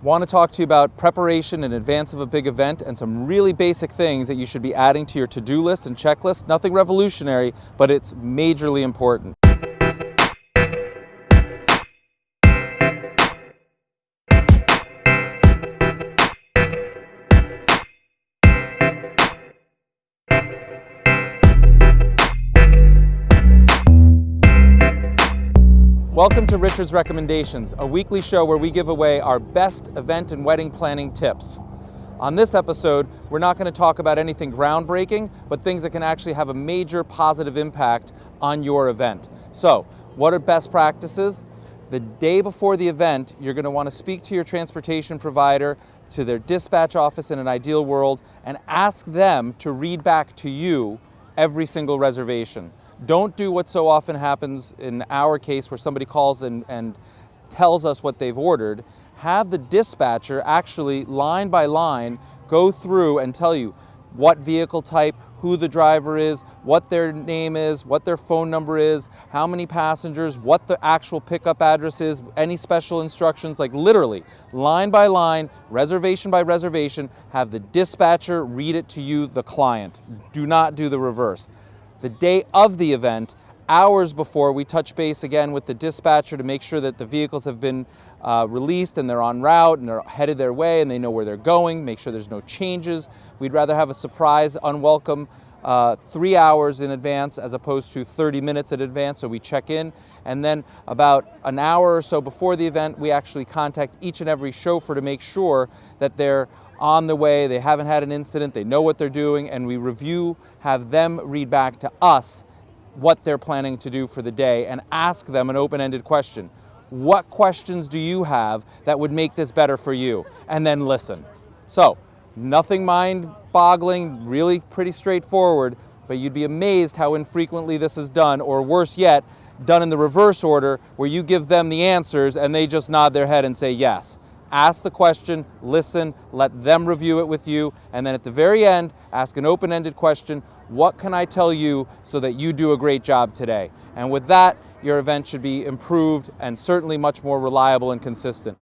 Want to talk to you about preparation in advance of a big event and some really basic things that you should be adding to your to-do list and checklist. Nothing revolutionary, but it's majorly important. Welcome to Richard's Recommendations, a weekly show where we give away our best event and wedding planning tips. On this episode, we're not going to talk about anything groundbreaking, but things that can actually have a major positive impact on your event. So, what are best practices? The day before the event, you're going to want to speak to your transportation provider, to their dispatch office in an ideal world, and ask them to read back to you every single reservation. Don't do what so often happens in our case where somebody calls and tells us what they've ordered. Have the dispatcher actually line by line go through and tell you what vehicle type, who the driver is, what their name is, what their phone number is, how many passengers, what the actual pickup address is, any special instructions, like literally line by line, reservation by reservation, have the dispatcher read it to you, the client. Do not do the reverse. The day of the event, hours before, we touch base again with the dispatcher to make sure that the vehicles have been released and they're en route and they're headed their way and they know where they're going, make sure there's no changes. We'd rather have a surprise, unwelcome 3 hours in advance as opposed to 30 minutes in advance, so we check in. And then about an hour or so before the event, we actually contact each and every chauffeur to make sure that they're on the way, they haven't had an incident, they know what they're doing, and we review, have them read back to us what they're planning to do for the day and ask them an open-ended question. What questions do you have that would make this better for you? And then listen. So, nothing mind-boggling, really pretty straightforward, but you'd be amazed how infrequently this is done, or worse yet, done in the reverse order where you give them the answers and they just nod their head and say yes. Ask the question, listen, let them review it with you, and then at the very end, ask an open-ended question, what can I tell you so that you do a great job today? And with that, your event should be improved and certainly much more reliable and consistent.